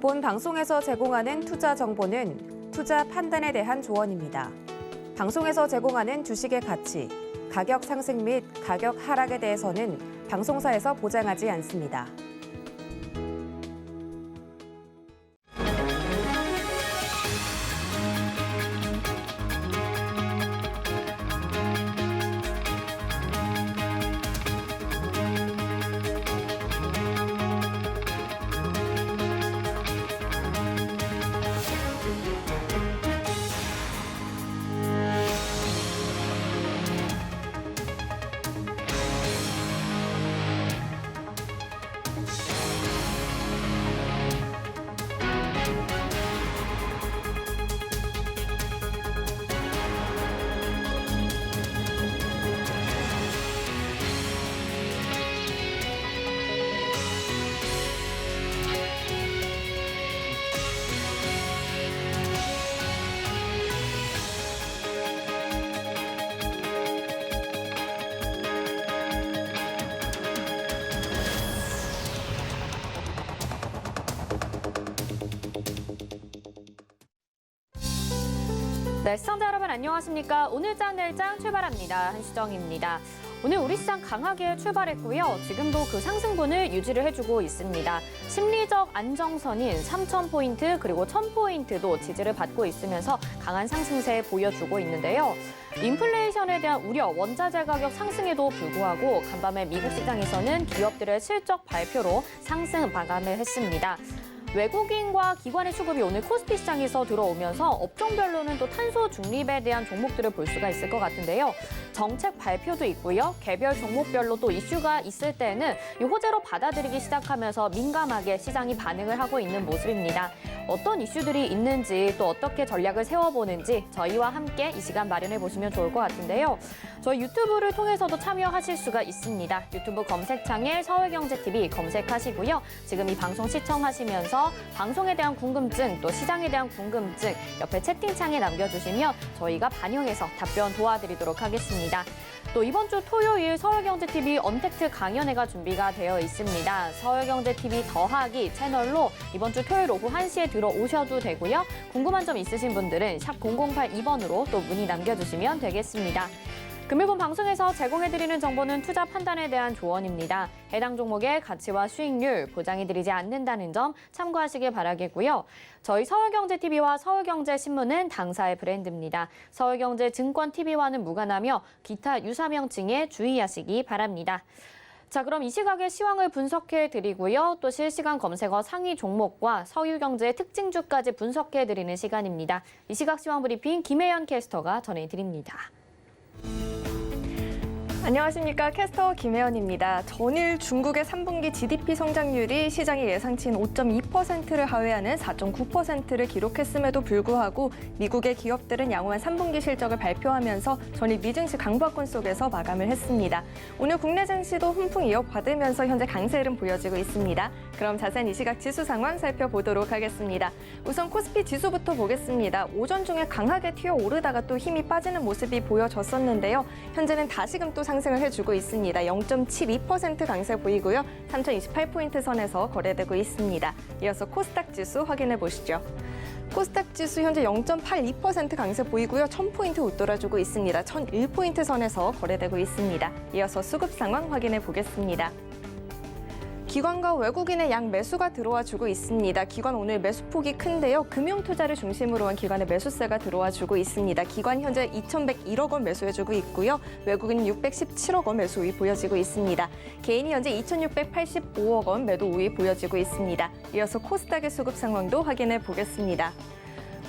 본 방송에서 제공하는 투자 정보는 투자 판단에 대한 조언입니다. 방송에서 제공하는 주식의 가치, 가격 상승 및 가격 하락에 대해서는 방송사에서 보장하지 않습니다. 네, 시청자 여러분 안녕하십니까? 오늘 장 내일장 출발합니다. 한시정입니다. 오늘 우리 시장 강하게 출발했고요. 지금도 그 상승분을 유지를 해주고 있습니다. 심리적 안정선인 3,000포인트 그리고 1,000포인트도 지지를 받고 있으면서 강한 상승세 보여주고 있는데요. 인플레이션에 대한 우려, 원자재 가격 상승에도 불구하고 간밤에 미국 시장에서는 기업들의 실적 발표로 상승 마감을 했습니다. 외국인과 기관의 수급이 오늘 코스피 시장에서 들어오면서 업종별로는 또 탄소 중립에 대한 종목들을 볼 수가 있을 것 같은데요. 정책 발표도 있고요. 개별 종목별로 또 이슈가 있을 때는 이 호재로 받아들이기 시작하면서 민감하게 시장이 반응을 하고 있는 모습입니다. 어떤 이슈들이 있는지 또 어떻게 전략을 세워보는지 저희와 함께 이 시간 마련해 보시면 좋을 것 같은데요. 저희 유튜브를 통해서도 참여하실 수가 있습니다. 유튜브 검색창에 서울경제TV 검색하시고요. 지금 이 방송 시청하시면서 방송에 대한 궁금증, 또 시장에 대한 궁금증 옆에 채팅창에 남겨주시면 저희가 반영해서 답변 도와드리도록 하겠습니다. 또 이번 주 토요일 서울경제TV 언택트 강연회가 준비가 되어 있습니다. 서울경제TV 더하기 채널로 이번 주 토요일 오후 1시에 들어오셔도 되고요. 궁금한 점 있으신 분들은 샵 0082번으로 또 문의 남겨주시면 되겠습니다. 금일본 방송에서 제공해드리는 정보는 투자 판단에 대한 조언입니다. 해당 종목의 가치와 수익률 보장해드리지 않는다는 점 참고하시길 바라겠고요. 저희 서울경제TV와 서울경제신문은 당사의 브랜드입니다. 서울경제증권TV와는 무관하며 기타 유사명칭에 주의하시기 바랍니다. 자, 그럼 이 시각의 시황을 분석해드리고요. 또 실시간 검색어 상위 종목과 서울경제의 특징주까지 분석해드리는 시간입니다. 이 시각 시황 브리핑 김혜연 캐스터가 전해드립니다. 안녕하십니까. 캐스터 김혜연입니다. 전일 중국의 3분기 GDP 성장률이 시장의 예상치인 5.2%를 하회하는 4.9%를 기록했음에도 불구하고 미국의 기업들은 양호한 3분기 실적을 발표하면서 전일 미증시 강보합권 속에서 마감을 했습니다. 오늘 국내 증시도 훈풍 이어받으면서 현재 강세 흐름 보여지고 있습니다. 그럼 자세한 이 시각 지수 상황 살펴보도록 하겠습니다. 우선 코스피 지수부터 보겠습니다. 오전 중에 강하게 튀어오르다가 또 힘이 빠지는 모습이 보여졌었는데요. 현재는 다시금 또 상승을 해주고 있습니다. 0.72% 강세 보이고요. 3,028포인트 선에서 거래되고 있습니다. 이어서 코스닥 지수 확인해 보시죠. 코스닥 지수 현재 0.82% 강세 보이고요. 1,000포인트 웃돌아주고 있습니다. 1,001포인트 선에서 거래되고 있습니다. 이어서 수급 상황 확인해 보겠습니다. 기관과 외국인의 양 매수가 들어와 주고 있습니다. 기관 오늘 매수폭이 큰데요. 금융투자를 중심으로 한 기관의 매수세가 들어와 주고 있습니다. 기관 현재 2,101억 원 매수해주고 있고요. 외국인은 617억 원 매수 우위 보여지고 있습니다. 개인이 현재 2,685억 원 매도 우위 보여지고 있습니다. 이어서 코스닥의 수급 상황도 확인해 보겠습니다.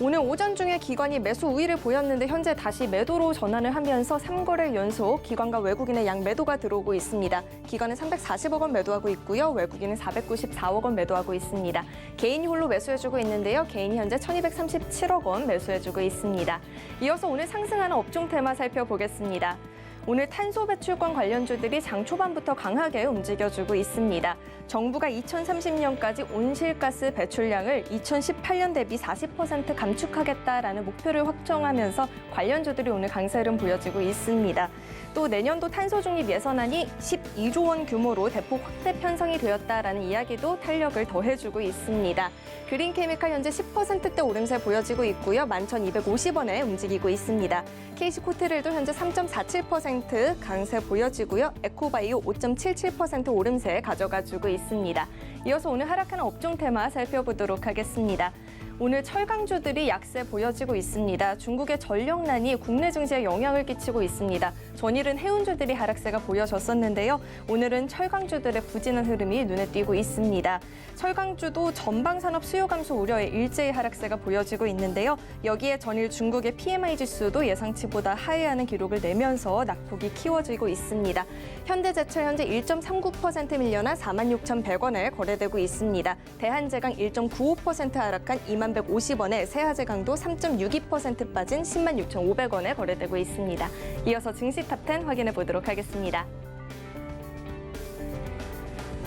오늘 오전 중에 기관이 매수 우위를 보였는데 현재 다시 매도로 전환을 하면서 3거래일 연속 기관과 외국인의 양 매도가 들어오고 있습니다. 기관은 340억 원 매도하고 있고요. 외국인은 494억 원 매도하고 있습니다. 개인이 홀로 매수해주고 있는데요. 개인이 현재 1,237억 원 매수해주고 있습니다. 이어서 오늘 상승하는 업종 테마 살펴보겠습니다. 오늘 탄소 배출권 관련주들이 장 초반부터 강하게 움직여주고 있습니다. 정부가 2030년까지 온실가스 배출량을 2018년 대비 40% 감축하겠다라는 목표를 확정하면서 관련주들이 오늘 강세 흐름 보여지고 있습니다. 또 내년도 탄소 중립 예산안이 12조 원 규모로 대폭 확대 편성이 되었다라는 이야기도 탄력을 더해주고 있습니다. 그린케미칼 현재 10%대 오름세 보여지고 있고요. 11,250원에 움직이고 있습니다. KC코트릴도 현재 3.47% 강세 보여지고요. 에코바이오 5.77% 오름세 가져가주고 있습니다. 이어서 오늘 하락하는 업종 테마 살펴보도록 하겠습니다. 오늘 철강주들이 약세 보여지고 있습니다. 중국의 전력난이 국내 증시에 영향을 끼치고 있습니다. 전일은 해운주들이 하락세가 보여졌었는데요. 오늘은 철강주들의 부진한 흐름이 눈에 띄고 있습니다. 철강주도 전방산업 수요 감소 우려에 일제히 하락세가 보여지고 있는데요. 여기에 전일 중국의 PMI 지수도 예상치보다 하회하는 기록을 내면서 낙폭이 키워지고 있습니다. 현대제철 현재 1.39% 밀려나 46,100원에 거래되고 있습니다. 대한제강 1.95% 하락한 2150원에 세하제강도 3.62% 빠진 106,500원에 거래되고 있습니다. 이어서 증시 탑10 확인해 보도록 하겠습니다.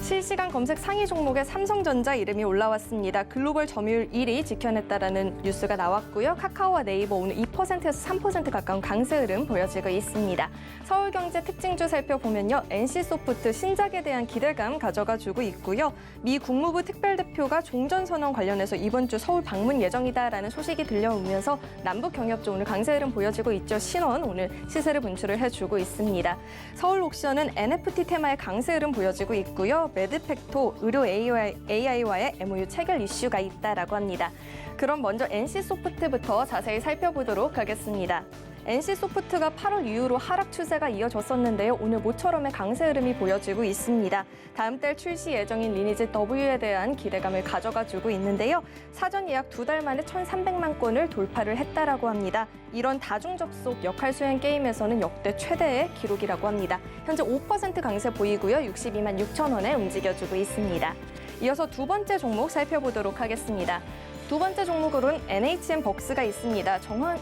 실시간 검색 상위 종목에 삼성전자 이름이 올라왔습니다. 글로벌 점유율 1위 지켜냈다라는 뉴스가 나왔고요. 카카오와 네이버 오늘 2%에서 3% 가까운 강세 흐름 보여지고 있습니다. 서울경제 특징주 살펴보면요. NC소프트 신작에 대한 기대감 가져가주고 있고요. 미 국무부 특별대표가 종전선언 관련해서 이번 주 서울 방문 예정이다라는 소식이 들려오면서 남북 경협조 오늘 강세 흐름 보여지고 있죠. 신원 오늘 시세를 분출을 해주고 있습니다. 서울옥션은 NFT 테마의 강세 흐름 보여지고 있고요. 매드팩토 의료 AI와의 MOU 체결 이슈가 있다라고 합니다. 그럼 먼저 NC소프트부터 자세히 살펴보도록 하겠습니다. NC소프트가 8월 이후로 하락 추세가 이어졌었는데요. 오늘 모처럼의 강세 흐름이 보여지고 있습니다. 다음 달 출시 예정인 리니지 W에 대한 기대감을 가져가주고 있는데요. 사전 예약 2달 만에 1,300만 건을 돌파를 했다라고 합니다. 이런 다중 접속 역할 수행 게임에서는 역대 최대의 기록이라고 합니다. 현재 5% 강세 보이고요. 62만 6천 원에 움직여주고 있습니다. 이어서 두 번째 종목 살펴보도록 하겠습니다. 두 번째 종목으로는 NHN벅스가 있습니다.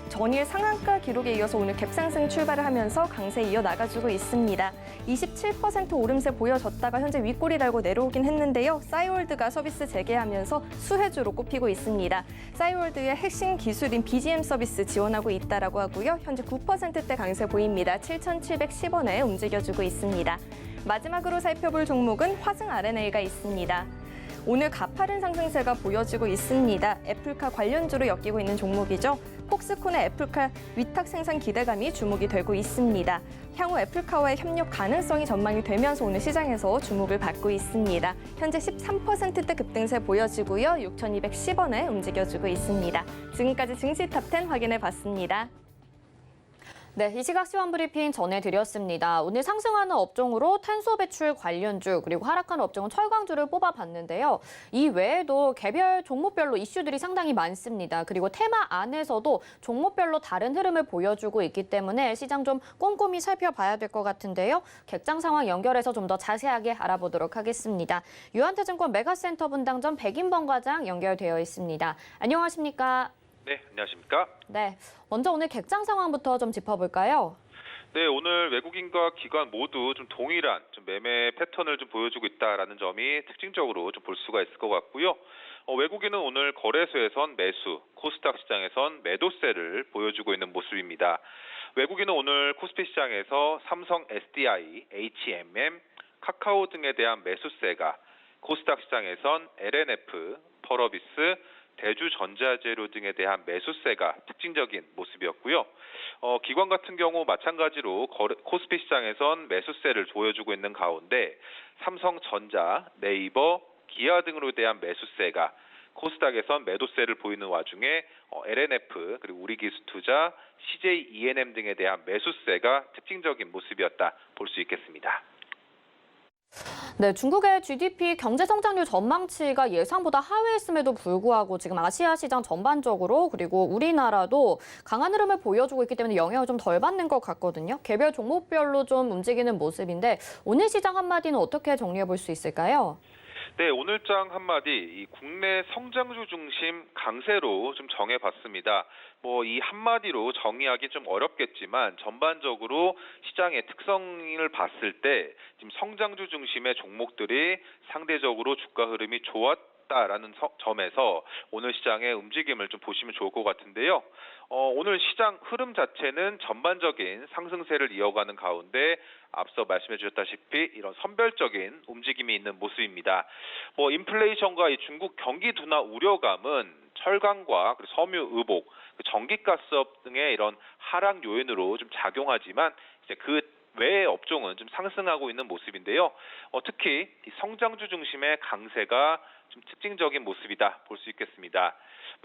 전일 상한가 기록에 이어서 오늘 갭상승 출발을 하면서 강세 이어나가주고 있습니다. 27% 오름세 보여졌다가 현재 윗꼬리 달고 내려오긴 했는데요. 싸이월드가 서비스 재개하면서 수혜주로 꼽히고 있습니다. 싸이월드의 핵심 기술인 BGM 서비스 지원하고 있다라고 하고요. 현재 9%대 강세 보입니다. 7,710원에 움직여주고 있습니다. 마지막으로 살펴볼 종목은 화승 RNA가 있습니다. 오늘 가파른 상승세가 보여지고 있습니다. 애플카 관련주로 엮이고 있는 종목이죠. 폭스콘의 애플카 위탁 생산 기대감이 주목이 되고 있습니다. 향후 애플카와의 협력 가능성이 전망이 되면서 오늘 시장에서 주목을 받고 있습니다. 현재 13%대 급등세 보여지고요. 6,210원에 움직여주고 있습니다. 지금까지 증시 탑10 확인해 봤습니다. 네, 이 시각 시황 브리핑 전해드렸습니다. 오늘 상승하는 업종으로 탄소 배출 관련주 그리고 하락하는 업종은 철강주를 뽑아봤는데요. 이 외에도 개별 종목별로 이슈들이 상당히 많습니다. 그리고 테마 안에서도 종목별로 다른 흐름을 보여주고 있기 때문에 시장 좀 꼼꼼히 살펴봐야 될 것 같은데요. 객장 상황 연결해서 좀 더 자세하게 알아보도록 하겠습니다. 유한태증권 메가센터 분당점 백인범 과장 연결되어 있습니다. 안녕하십니까? 네, 안녕하십니까? 네, 먼저 오늘 객장 상황부터 좀 짚어볼까요? 네, 오늘 외국인과 기관 모두 좀 동일한 매매 패턴을 좀 보여주고 있다라는 점이 특징적으로 좀 볼 수가 있을 것 같고요. 외국인은 오늘 거래소에선 매수, 코스닥 시장에선 매도세를 보여주고 있는 모습입니다. 외국인은 오늘 코스피 시장에서 삼성 SDI, HMM, 카카오 등에 대한 매수세가, 코스닥 시장에선 LNF, 펄어비스, 대주전자재료 등에 대한 매수세가 특징적인 모습이었고요. 기관 같은 경우 마찬가지로 코스피 시장에선 매수세를 보여주고 있는 가운데 삼성전자, 네이버, 기아 등으로 대한 매수세가 코스닥에선 매도세를 보이는 와중에 LNF 그리고 우리기술투자, CJ E&M 등에 대한 매수세가 특징적인 모습이었다 볼 수 있겠습니다. 네, 중국의 GDP 경제 성장률 전망치가 예상보다 하회했음에도 불구하고 지금 아시아 시장 전반적으로 그리고 우리나라도 강한 흐름을 보여주고 있기 때문에 영향을 좀 덜 받는 것 같거든요. 개별 종목별로 좀 움직이는 모습인데 오늘 시장 한마디는 어떻게 정리해 볼 수 있을까요? 네, 오늘장 한마디 이 국내 성장주 중심 강세로 좀 정해봤습니다. 이 한마디로 정의하기 좀 어렵겠지만 전반적으로 시장의 특성을 봤을 때 지금 성장주 중심의 종목들이 상대적으로 주가 흐름이 모습이었다라는 점에서 오늘 시장의 움직임을 좀 보시면 좋을 것 같은데요. 오늘 시장 흐름 자체는 전반적인 상승세를 이어가는 가운데 앞서 말씀해 주셨다시피 이런 선별적인 움직임이 있는 모습입니다. 인플레이션과 이 중국 경기 둔화 우려감은 철강과 그리고 섬유 의복, 전기가스업 등의 이런 하락 요인으로 좀 작용하지만 이제 그 외의 업종은 좀 상승하고 있는 모습인데요. 특히 이 성장주 중심의 강세가 좀 특징적인 모습이다 볼 수 있겠습니다.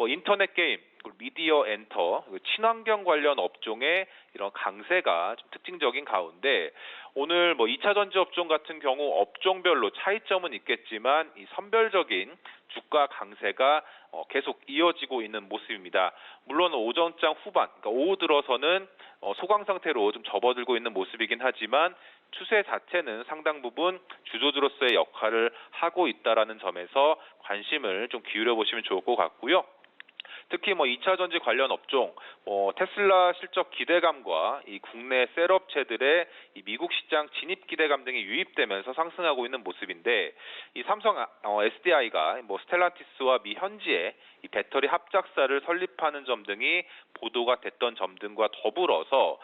인터넷 게임, 미디어 엔터, 친환경 관련 업종의 이런 강세가 좀 특징적인 가운데 오늘 2차 전지 업종 같은 경우 업종별로 차이점은 있겠지만 이 선별적인 주가 강세가 계속 이어지고 있는 모습입니다. 물론 오전장 후반, 그러니까 오후 들어서는 소강 상태로 좀 접어들고 있는 모습이긴 하지만 추세 자체는 상당 부분 주도주로서의 역할을 하고 있다라는 점에서 관심을 좀 기울여 보시면 좋을 것 같고요. 특히 2차 전지 관련 업종, 테슬라 실적 기대감과 이 국내 셀업체들의 이 미국 시장 진입 기대감 등이 유입되면서 상승하고 있는 모습인데 이 삼성 SDI가 스텔란티스와 미 현지에 이 배터리 합작사를 설립하는 점 등이 보도가 됐던 점 등과 더불어서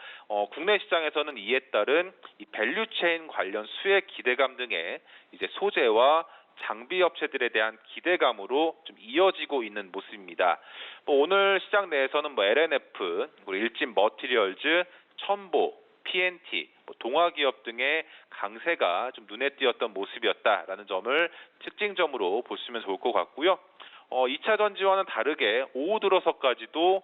국내 시장에서는 이에 따른 이 밸류체인 관련 수혜 기대감 등의 이제 소재와 장비 업체들에 대한 기대감으로 좀 이어지고 있는 모습입니다. 오늘 시장 내에서는 LNF, 일진 머티리얼즈, 첨보, PNT, 동화기업 등의 강세가 좀 눈에 띄었던 모습이었다라는 점을 특징점으로 보시면 좋을 것 같고요. 2차 전지와는 다르게 오후 들어서까지도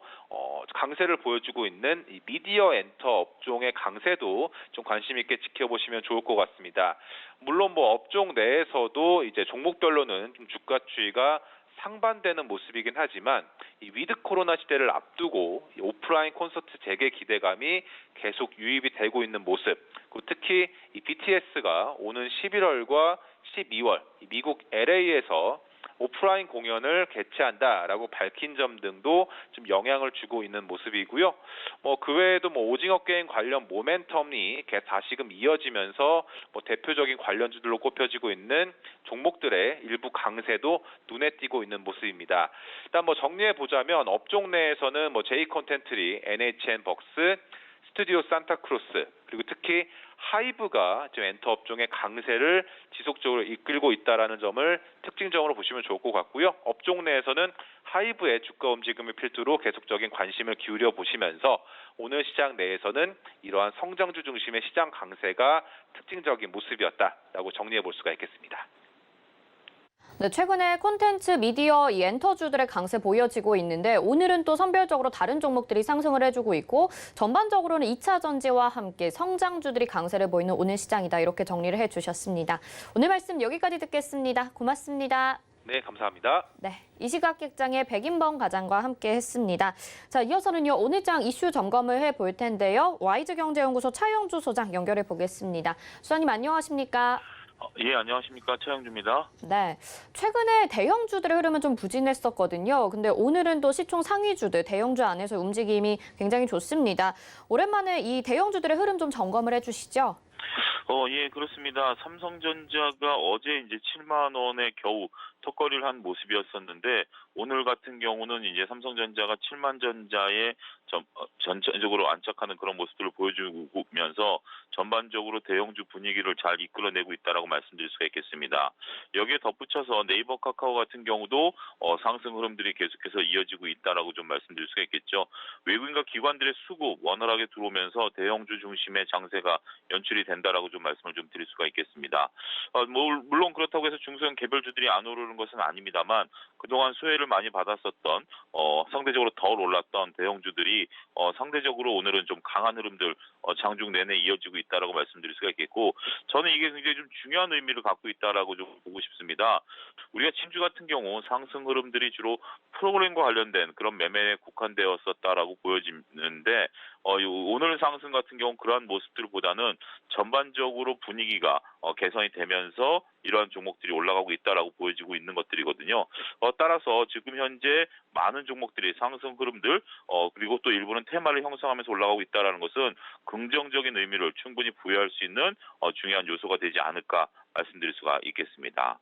강세를 보여주고 있는 이 미디어 엔터 업종의 강세도 좀 관심 있게 지켜보시면 좋을 것 같습니다. 물론 업종 내에서도 이제 종목별로는 좀 주가 추이가 상반되는 모습이긴 하지만 이 위드 코로나 시대를 앞두고 이 오프라인 콘서트 재개 기대감이 계속 유입이 되고 있는 모습, 그리고 특히 이 BTS가 오는 11월과 12월 미국 LA에서 오프라인 공연을 개최한다라고 밝힌 점 등도 좀 영향을 주고 있는 모습이고요. 그 외에도 오징어 게임 관련 모멘텀이 다시금 이어지면서 대표적인 관련주들로 꼽혀지고 있는 종목들의 일부 강세도 눈에 띄고 있는 모습입니다. 일단 정리해 보자면 업종 내에서는 J컨텐트리, NHN 벅스, 스튜디오 산타크루스, 그리고 특히 하이브가 지금 엔터 업종의 강세를 지속적으로 이끌고 있다라는 점을 특징적으로 보시면 좋을 것 같고요. 업종 내에서는 하이브의 주가 움직임을 필두로 계속적인 관심을 기울여 보시면서 오늘 시장 내에서는 이러한 성장주 중심의 시장 강세가 특징적인 모습이었다라고 정리해 볼 수가 있겠습니다. 네, 최근에 콘텐츠, 미디어, 이 엔터주들의 강세 보여지고 있는데 오늘은 또 선별적으로 다른 종목들이 상승을 해주고 있고 전반적으로는 2차 전지와 함께 성장주들이 강세를 보이는 오늘 시장이다. 이렇게 정리를 해주셨습니다. 오늘 말씀 여기까지 듣겠습니다. 고맙습니다. 네, 감사합니다. 네, 이 시각 객장의 백인범 과장과 함께 했습니다. 자, 이어서는요, 오늘 장 이슈 점검을 해볼 텐데요. 와이즈경제연구소 차영주 소장 연결해 보겠습니다. 수장님 안녕하십니까? 예, 안녕하십니까. 최영주입니다. 네, 최근에 대형주들의 흐름은 좀 부진했었거든요. 근데 오늘은 또 시총 상위주들, 대형주 안에서 움직임이 굉장히 좋습니다. 오랜만에 이 대형주들의 흐름 좀 점검을 해주시죠. 예, 그렇습니다. 삼성전자가 어제 이제 7만 원에 겨우 턱걸이를 한 모습이었었는데 오늘 같은 경우는 이제 삼성전자가 7만 전자에 전체적으로 안착하는 그런 모습들을 보여주면서 전반적으로 대형주 분위기를 잘 이끌어내고 있다라고 말씀드릴 수가 있겠습니다. 여기에 덧붙여서 네이버 카카오 같은 경우도 상승 흐름들이 계속해서 이어지고 있다라고 좀 말씀드릴 수가 있겠죠. 외국인과 기관들의 수급 원활하게 들어오면서 대형주 중심의 장세가 연출이 된다라고 좀 말씀을 좀 드릴 수가 있겠습니다. 물론 그렇다고 해서 중소형 개별주들이 안 오르는 것은 아닙니다만 그동안 수혜를 많이 받았었던 상대적으로 덜 올랐던 대형주들이 상대적으로 오늘은 좀 강한 흐름들 장중 내내 이어지고 있다라고 말씀드릴 수가 있겠고 저는 이게 굉장히 좀 중요한 의미를 갖고 있다라고 좀 보고 싶습니다. 우리가 지난주 같은 경우 상승 흐름들이 주로 프로그램과 관련된 그런 매매에 국한되었었다라고 보여지는데 오늘 상승 같은 경우 그러한 모습들보다는 전반적으로 분위기가 개선이 되면서 이러한 종목들이 올라가고 있다라고 보여지고 있는 것들이거든요. 따라서 지금 현재 많은 종목들이 상승 흐름들 그리고 또 일부는 테마를 형성하면서 올라가고 있다라는 것은 긍정적인 의미를 충분히 부여할 수 있는 중요한 요소가 되지 않을까 말씀드릴 수가 있겠습니다.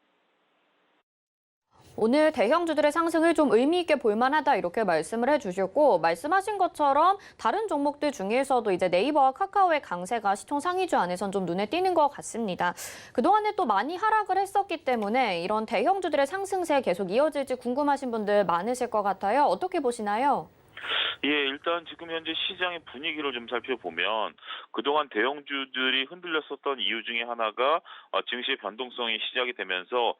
오늘 대형주들의 상승을 좀 의미 있게 볼만하다 이렇게 말씀을 해주셨고 말씀하신 것처럼 다른 종목들 중에서도 이제 네이버와 카카오의 강세가 시총 상위주 안에선 좀 눈에 띄는 것 같습니다. 그동안에 또 많이 하락을 했었기 때문에 이런 대형주들의 상승세 계속 이어질지 궁금하신 분들 많으실 것 같아요. 어떻게 보시나요? 예, 일단 지금 현재 시장의 분위기를 좀 살펴보면 그동안 대형주들이 흔들렸었던 이유 중에 하나가 증시의 변동성이 시작이 되면서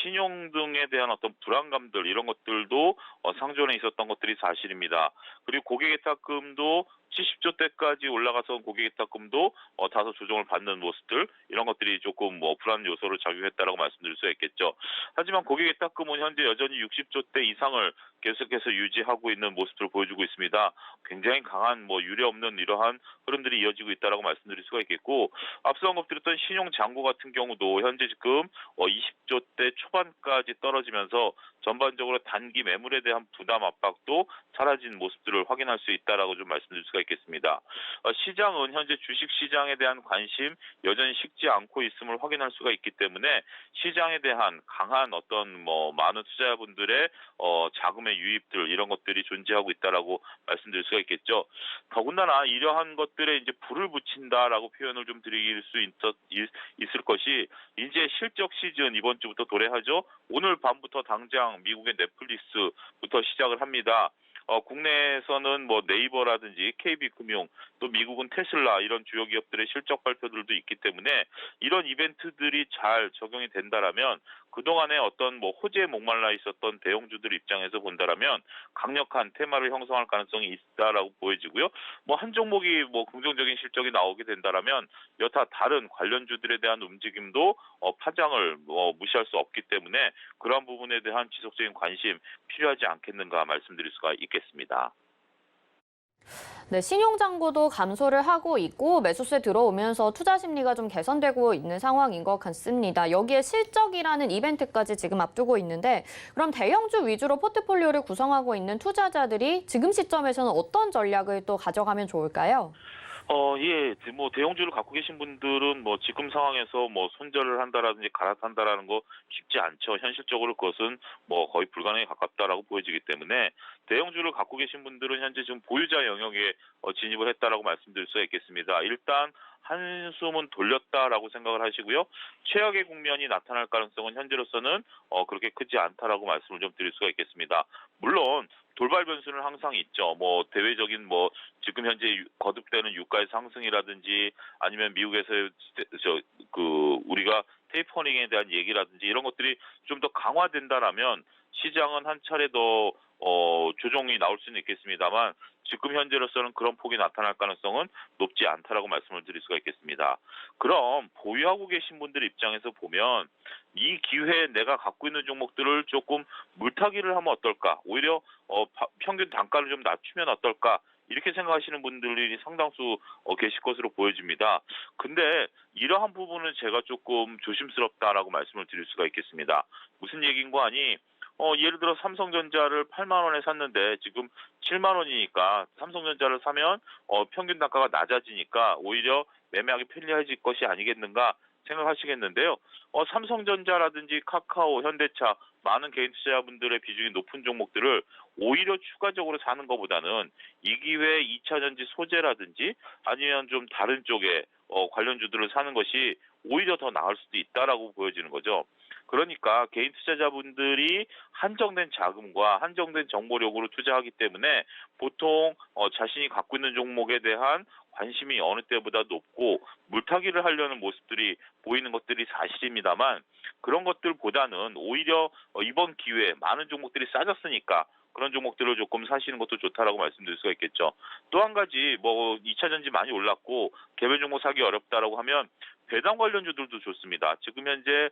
신용 등에 대한 어떤 불안감들 이런 것들도 상존해 있었던 것들이 사실입니다. 그리고 고객예탁금도 70조 대까지 올라가서 고객예탁금도 다소 조정을 받는 모습들 이런 것들이 조금 불안 요소를 작용했다라고 말씀드릴 수 있겠죠. 하지만 고객예탁금은 현재 여전히 60조 대 이상을 계속해서 유지하고 있는 모습을 보여주고 있습니다. 굉장히 강한 유례 없는 이러한 흐름들이 이어지고 있다라고 말씀드릴 수가 있겠고 앞서 언급드렸던 신용 잔고 같은 경우도 현재 지금 20조 대 초반까지 떨어지면서 전반적으로 단기 매물에 대한 부담 압박도 사라진 모습들을 확인할 수 있다라고 좀 말씀드릴 수가 있겠습니다. 시장은 현재 주식 시장에 대한 관심 여전히 식지 않고 있음을 확인할 수가 있기 때문에 시장에 대한 강한 어떤 많은 투자자분들의 자금의 유입들 이런 것들이 존재하고 있다라고 말씀드릴 수가 있겠죠. 더군다나 이러한 것들에 이제 불을 붙인다라고 표현을 좀 드릴 수 있을 것이 이제 실적 시즌 이번 주부터 도래하죠. 오늘 밤부터 당장 미국의 넷플릭스부터 시작을 합니다. 국내에서는 네이버라든지 KB금융 또 미국은 테슬라 이런 주요 기업들의 실적 발표들도 있기 때문에 이런 이벤트들이 잘 적용이 된다라면 그동안에 어떤 호재에 목말라 있었던 대형주들 입장에서 본다라면 강력한 테마를 형성할 가능성이 있다라고 보여지고요. 한 종목이 긍정적인 실적이 나오게 된다라면 여타 다른 관련주들에 대한 움직임도 파장을 무시할 수 없기 때문에 그러한 부분에 대한 지속적인 관심 필요하지 않겠는가 말씀드릴 수가 있겠습니다. 네, 신용잔고도 감소를 하고 있고 매수세 들어오면서 투자 심리가 좀 개선되고 있는 상황인 것 같습니다. 여기에 실적이라는 이벤트까지 지금 앞두고 있는데 그럼 대형주 위주로 포트폴리오를 구성하고 있는 투자자들이 지금 시점에서는 어떤 전략을 또 가져가면 좋을까요? 예, 대형주를 갖고 계신 분들은 지금 상황에서 손절을 한다라든지 갈아탄다라는 거 쉽지 않죠. 현실적으로 그것은 거의 불가능에 가깝다라고 보여지기 때문에 대형주를 갖고 계신 분들은 현재 지금 보유자 영역에 진입을 했다라고 말씀드릴 수가 있겠습니다. 일단 한숨은 돌렸다라고 생각을 하시고요. 최악의 국면이 나타날 가능성은 현재로서는 그렇게 크지 않다라고 말씀을 좀 드릴 수가 있겠습니다. 물론 돌발 변수는 항상 있죠. 대외적인 지금 현재 거듭되는 유가의 상승이라든지 아니면 미국에서 우리가 테이퍼링에 대한 얘기라든지 이런 것들이 좀 더 강화된다라면 시장은 한 차례 더 조정이 나올 수는 있겠습니다만 지금 현재로서는 그런 폭이 나타날 가능성은 높지 않다라고 말씀을 드릴 수가 있겠습니다. 그럼 보유하고 계신 분들 입장에서 보면 이 기회에 내가 갖고 있는 종목들을 조금 물타기를 하면 어떨까? 오히려 평균 단가를 좀 낮추면 어떨까? 이렇게 생각하시는 분들이 상당수 계실 것으로 보여집니다. 근데 이러한 부분은 제가 조금 조심스럽다라고 말씀을 드릴 수가 있겠습니다. 무슨 얘기인가 하니 예를 들어 삼성전자를 8만 원에 샀는데 지금 7만 원이니까 삼성전자를 사면 평균 단가가 낮아지니까 오히려 매매하기 편리해질 것이 아니겠는가 생각하시겠는데요. 삼성전자라든지 카카오, 현대차 많은 개인 투자자분들의 비중이 높은 종목들을 오히려 추가적으로 사는 것보다는 이 기회에 2차전지 소재라든지 아니면 좀 다른 쪽에 관련주들을 사는 것이 오히려 더 나을 수도 있다라고 보여지는 거죠. 그러니까 개인 투자자분들이 한정된 자금과 한정된 정보력으로 투자하기 때문에 보통 자신이 갖고 있는 종목에 대한 관심이 어느 때보다 높고 물타기를 하려는 모습들이 보이는 것들이 사실입니다만 그런 것들보다는 오히려 이번 기회에 많은 종목들이 싸졌으니까 그런 종목들을 조금 사시는 것도 좋다라고 말씀드릴 수가 있겠죠. 또 한 가지 2차 전지 많이 올랐고 개별 종목 사기 어렵다라고 하면 배당 관련주들도 좋습니다. 지금 현재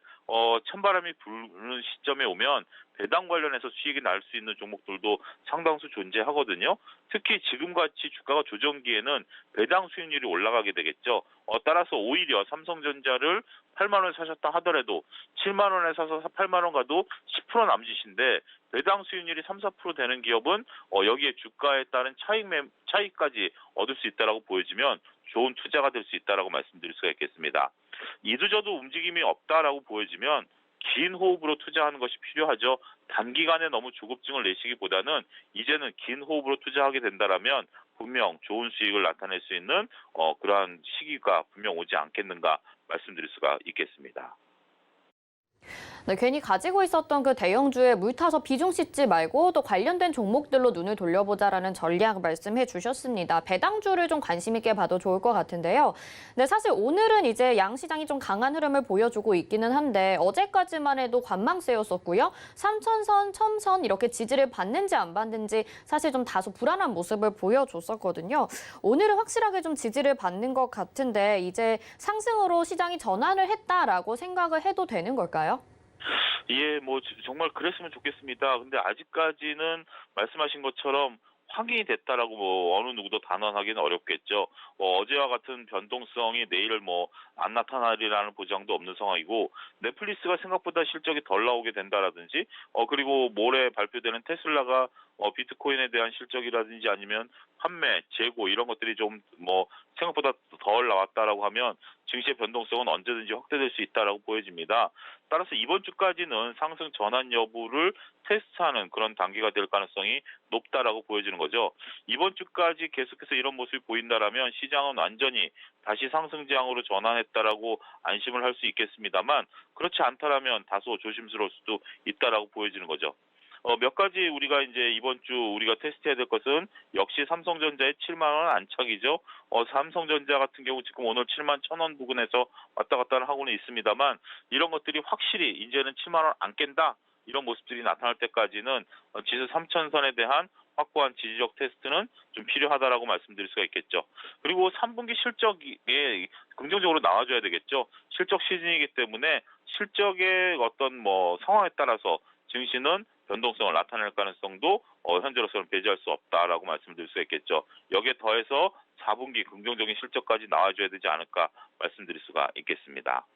찬바람이 부는 시점에 오면 배당 관련해서 수익이 날 수 있는 종목들도 상당수 존재하거든요. 특히 지금같이 주가가 조정기에는 배당 수익률이 올라가게 되겠죠. 따라서 오히려 삼성전자를 8만 원에 사셨다 하더라도 7만 원에 사서 8만 원 가도 10% 남짓인데 배당 수익률이 3, 4% 되는 기업은 여기에 주가에 따른 차익까지 얻을 수 있다라고 보여지면 좋은 투자가 될 수 있다라고 말씀드릴 수가 있겠습니다. 이도저도 움직임이 없다라고 보여지면 긴 호흡으로 투자하는 것이 필요하죠. 단기간에 너무 조급증을 내시기보다는 이제는 긴 호흡으로 투자하게 된다라면 분명 좋은 수익을 나타낼 수 있는 그러한 시기가 분명 오지 않겠는가 말씀드릴 수가 있겠습니다. 네, 괜히 가지고 있었던 그 대형주에 물 타서 비중 씻지 말고 또 관련된 종목들로 눈을 돌려보자라는 전략 말씀해 주셨습니다. 배당주를 좀 관심 있게 봐도 좋을 것 같은데요. 네, 사실 오늘은 이제 양시장이 좀 강한 흐름을 보여주고 있기는 한데 어제까지만 해도 관망세였었고요. 3천선, 1000선 이렇게 지지를 받는지 안 받는지 사실 좀 다소 불안한 모습을 보여줬었거든요. 오늘은 확실하게 좀 지지를 받는 것 같은데 이제 상승으로 시장이 전환을 했다라고 생각을 해도 되는 걸까요? 예, 뭐 정말 그랬으면 좋겠습니다. 근데 아직까지는 말씀하신 것처럼 확인이 됐다라고 뭐 어느 누구도 단언하기는 어렵겠죠. 어제와 같은 변동성이 내일 뭐 안 나타나리라는 보장도 없는 상황이고 넷플릭스가 생각보다 실적이 덜 나오게 된다라든지 그리고 모레 발표되는 테슬라가 비트코인에 대한 실적이라든지 아니면 판매, 재고 이런 것들이 좀 뭐 생각보다 덜 나왔다라고 하면 증시의 변동성은 언제든지 확대될 수 있다라고 보여집니다. 따라서 이번 주까지는 상승 전환 여부를 테스트하는 그런 단계가 될 가능성이 높다라고 보여지는 거죠. 이번 주까지 계속해서 이런 모습이 보인다라면 시장은 완전히 다시 상승장으로 전환했다라고 안심을 할 수 있겠습니다만 그렇지 않다라면 다소 조심스러울 수도 있다라고 보여지는 거죠. 몇 가지 우리가 이제 이번 주 우리가 테스트해야 될 것은 역시 삼성전자의 7만 원 안착이죠. 삼성전자 같은 경우 지금 오늘 7만 1,000원 부근에서 왔다 갔다 하고는 있습니다만 이런 것들이 확실히 이제는 7만 원 안 깬다 이런 모습들이 나타날 때까지는 지수 3천선에 대한 확고한 지지적 테스트는 좀 필요하다라고 말씀드릴 수가 있겠죠. 그리고 3분기 실적이 긍정적으로 나와줘야 되겠죠. 실적 시즌이기 때문에 실적의 어떤 뭐 상황에 따라서 증시는 변동성을 나타낼 가능성도 현재로서는 배제할 수 없다라고 말씀드릴 수 있겠죠. 여기에 더해서 4분기 긍정적인 실적까지 나와줘야 되지 않을까 말씀드릴 수가 있겠습니다.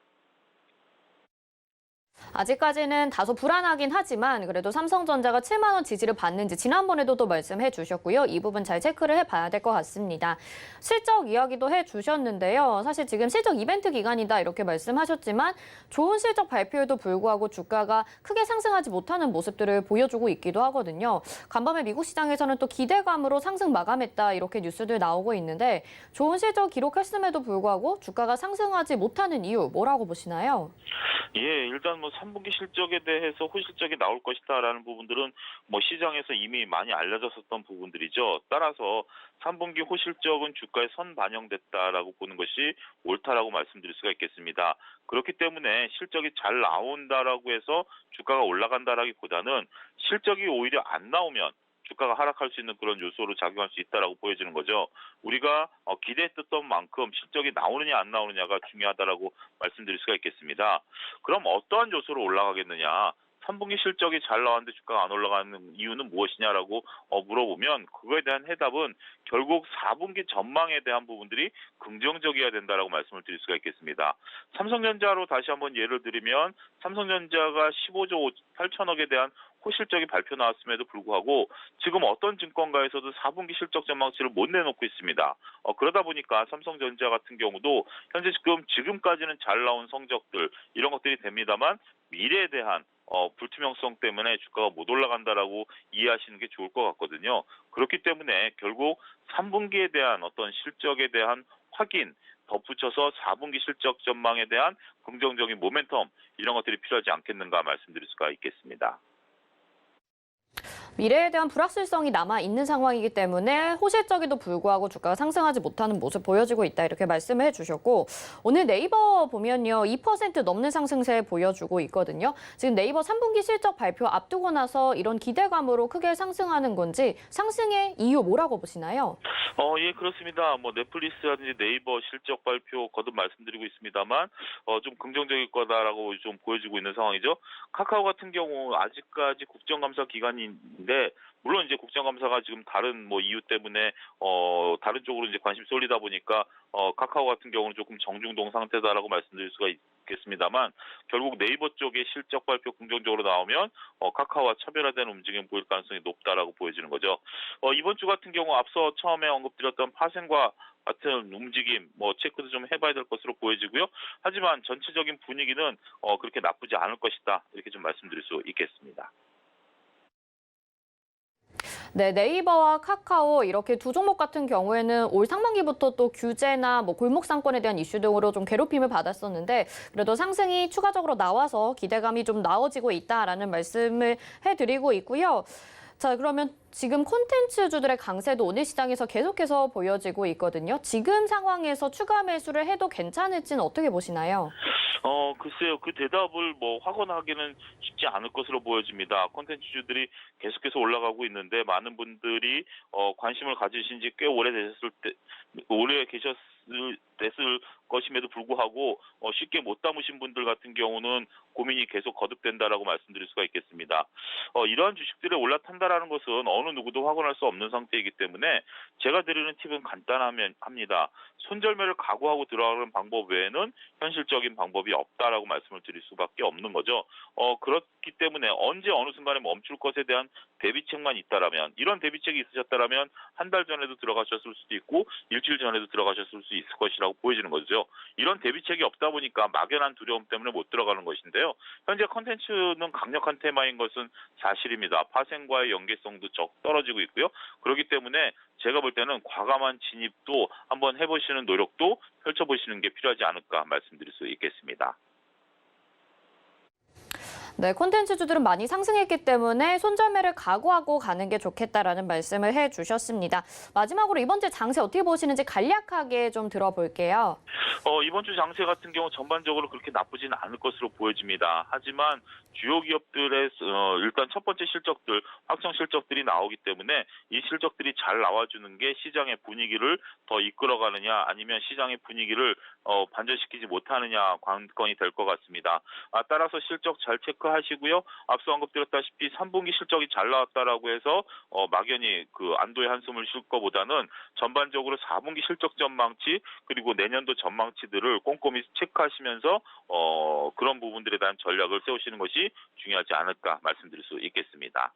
아직까지는 다소 불안하긴 하지만 그래도 삼성전자가 7만 원 지지를 받는지 지난번에도 또 말씀해 주셨고요. 이 부분 잘 체크를 해봐야 될 것 같습니다. 실적 이야기도 해주셨는데요. 사실 지금 실적 이벤트 기간이다 이렇게 말씀하셨지만 좋은 실적 발표에도 불구하고 주가가 크게 상승하지 못하는 모습들을 보여주고 있기도 하거든요. 간밤에 미국 시장에서는 또 기대감으로 상승 마감했다 이렇게 뉴스들 나오고 있는데 좋은 실적 기록했음에도 불구하고 주가가 상승하지 못하는 이유 뭐라고 보시나요? 예, 일단 뭐 3분기 실적에 대해서 호실적이 나올 것이다라는 부분들은 뭐 시장에서 이미 많이 알려졌었던 부분들이죠. 따라서 3분기 호실적은 주가에 선반영됐다라고 보는 것이 옳다라고 말씀드릴 수가 있겠습니다. 그렇기 때문에 실적이 잘 나온다라고 해서 주가가 올라간다라기보다는 실적이 오히려 안 나오면 주가가 하락할 수 있는 그런 요소로 작용할 수 있다라고 보여지는 거죠. 우리가 기대했던 만큼 실적이 나오느냐 안 나오느냐가 중요하다라고 말씀드릴 수가 있겠습니다. 그럼 어떠한 요소로 올라가겠느냐? 3분기 실적이 잘 나왔는데 주가가 안 올라가는 이유는 무엇이냐라고 물어보면 그거에 대한 해답은 결국 4분기 전망에 대한 부분들이 긍정적이어야 된다라고 말씀을 드릴 수가 있겠습니다. 삼성전자로 다시 한번 예를 들면 삼성전자가 15조 8천억에 대한 호실적이 발표 나왔음에도 불구하고 지금 어떤 증권가에서도 4분기 실적 전망치를 못 내놓고 있습니다. 그러다 보니까 삼성전자 같은 경우도 현재 지금까지는 잘 나온 성적들 이런 것들이 됩니다만 미래에 대한 불투명성 때문에 주가가 못 올라간다라고 이해하시는 게 좋을 것 같거든요. 그렇기 때문에 결국 3분기에 대한 어떤 실적에 대한 확인 덧붙여서 4분기 실적 전망에 대한 긍정적인 모멘텀 이런 것들이 필요하지 않겠는가 말씀드릴 수가 있겠습니다. 미래에 대한 불확실성이 남아있는 상황이기 때문에 호실적에도 불구하고 주가가 상승하지 못하는 모습 보여지고 있다 이렇게 말씀을 해주셨고 오늘 네이버 보면요 2% 넘는 상승세 보여주고 있거든요. 지금 네이버 3분기 실적 발표 앞두고 나서 이런 기대감으로 크게 상승하는 건지 상승의 이유 뭐라고 보시나요? 예, 그렇습니다. 뭐 넷플릭스라든지 네이버 실적 발표 거듭 말씀드리고 있습니다만 좀 긍정적일 거다라고 좀 보여지고 있는 상황이죠. 카카오 같은 경우 아직까지 국정감사 기간이 있는데 물론 이제 국정감사가 지금 다른 이유 때문에 다른 쪽으로 이제 관심 쏠리다 보니까 카카오 같은 경우는 조금 정중동 상태다라고 말씀드릴 수가 있겠습니다만 결국 네이버 쪽의 실적 발표 긍정적으로 나오면 카카오와 차별화된 움직임 보일 가능성이 높다라고 보여지는 거죠. 이번 주 같은 경우 앞서 처음에 언급드렸던 파생과 같은 움직임, 체크도 좀 해봐야 될 것으로 보여지고요. 하지만 전체적인 분위기는 그렇게 나쁘지 않을 것이다. 이렇게 좀 말씀드릴 수 있겠습니다. 네, 네이버와 카카오 이렇게 두 종목 같은 경우에는 올 상반기부터 또 규제나 골목 상권에 대한 이슈 등으로 좀 괴롭힘을 받았었는데 그래도 상승이 추가적으로 나와서 기대감이 좀 나아지고 있다라는 말씀을 해드리고 있고요. 자, 그러면 지금 콘텐츠주들의 강세도 오늘 시장에서 계속해서 보여지고 있거든요. 지금 상황에서 추가 매수를 해도 괜찮을지는 어떻게 보시나요? 글쎄요. 그 대답을 확언하기는 쉽지 않을 것으로 보여집니다. 콘텐츠주들이 계속해서 올라가고 있는데 많은 분들이 관심을 가지신 지 꽤 오래 됐을 것임에도 불구하고 쉽게 못 담으신 분들 같은 경우는 고민이 계속 거듭된다라고 말씀드릴 수가 있겠습니다. 이러한 주식들이 올라탄다라는 것은 어느 누구도 확언할 수 없는 상태이기 때문에 제가 드리는 팁은 간단합니다. 손절매를 각오하고 들어가는 방법 외에는 현실적인 방법이 없다라고 말씀을 드릴 수밖에 없는 거죠. 그렇기 때문에 언제 어느 순간에 멈출 것에 대한 대비책만 있다라면 이런 대비책이 있으셨다라면 한 달 전에도 들어가셨을 수도 있고 일주일 전에도 들어가셨을 수 있을 것이라고 보여지는 거죠. 이런 대비책이 없다 보니까 막연한 두려움 때문에 못 들어가는 것인데요. 현재 컨텐츠는 강력한 테마인 것은 사실입니다. 파생과의 연계성도 떨어지고 있고요. 그렇기 때문에 제가 볼 때는 과감한 진입도 한번 해보시는 노력도 펼쳐보시는 게 필요하지 않을까 말씀드릴 수 있겠습니다. 네, 콘텐츠주들은 많이 상승했기 때문에 손절매를 각오하고 가는 게 좋겠다라는 말씀을 해주셨습니다. 마지막으로 이번 주 장세 어떻게 보시는지 간략하게 좀 들어볼게요. 이번 주 장세 같은 경우 전반적으로 그렇게 나쁘지는 않을 것으로 보여집니다. 하지만 주요 기업들의 일단 첫 번째 실적들, 확정 실적들이 나오기 때문에 이 실적들이 잘 나와주는 게 시장의 분위기를 더 이끌어가느냐 아니면 시장의 분위기를 반전시키지 못하느냐 관건이 될 것 같습니다. 따라서 실적 잘 체크하시고요. 앞서 언급드렸다시피 3분기 실적이 잘 나왔다라고 해서 막연히 그 안도의 한숨을 쉴 것보다는 전반적으로 4분기 실적 전망치 그리고 내년도 전망치들을 꼼꼼히 체크하시면서 그런 부분들에 대한 전략을 세우시는 것이 중요하지 않을까 말씀드릴 수 있겠습니다.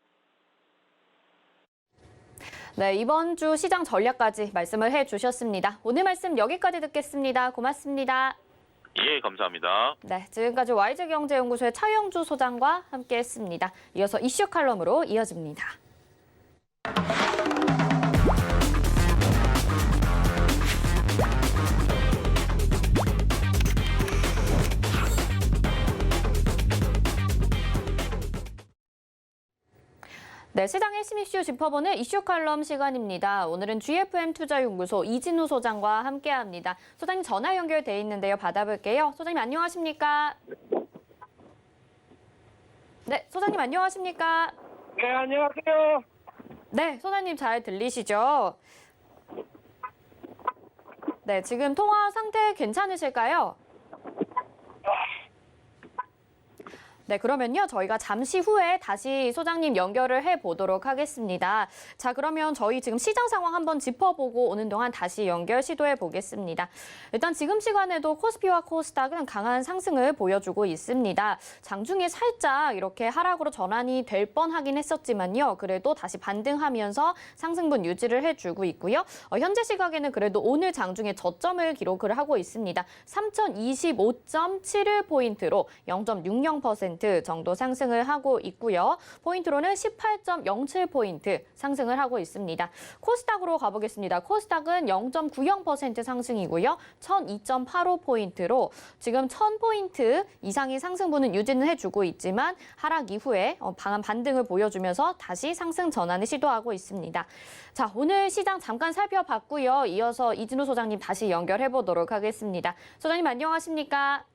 네, 이번 주 시장 전략까지 말씀을 해주셨습니다. 오늘 말씀 여기까지 듣겠습니다. 고맙습니다. 예, 감사합니다. 네, 지금까지 YG경제연구소의 차영주 소장과 함께했습니다. 이어서 이슈 칼럼으로 이어집니다. 네, 시장의 핵심 이슈 짚어보는 이슈 칼럼 시간입니다. 오늘은 GFM 투자연구소 이진우 소장과 함께합니다. 소장님 전화 연결돼 있는데요. 받아볼게요. 소장님 안녕하십니까? 네, 소장님 안녕하십니까? 네, 안녕하세요. 네, 소장님 잘 들리시죠? 네, 지금 통화 상태 괜찮으실까요? 네, 그러면요. 저희가 잠시 후에 다시 소장님 연결을 해보도록 하겠습니다. 자, 그러면 저희 지금 시장 상황 한번 짚어보고 오는 동안 다시 연결 시도해 보겠습니다. 일단 지금 시간에도 코스피와 코스닥은 강한 상승을 보여주고 있습니다. 장중에 살짝 이렇게 하락으로 전환이 될 뻔하긴 했었지만요. 그래도 다시 반등하면서 상승분 유지를 해주고 있고요. 현재 시각에는 그래도 오늘 장중에 저점을 기록을 하고 있습니다. 3025.71포인트로 0.60% 정도 상승을 하고 있고요. 포인트로는 18.07포인트 상승을 하고 있습니다. 코스닥으로 가보겠습니다. 코스닥은 0.90% 상승이고요. 1002.85포인트로 지금 1000포인트 이상의 상승분은 유지는 해주고 있지만 하락 이후에 강한 반등을 보여주면서 다시 상승 전환을 시도하고 있습니다. 자, 오늘 시장 잠깐 살펴봤고요. 이어서 이진우 소장님 다시 연결해 보도록 하겠습니다. 소장님 안녕하십니까?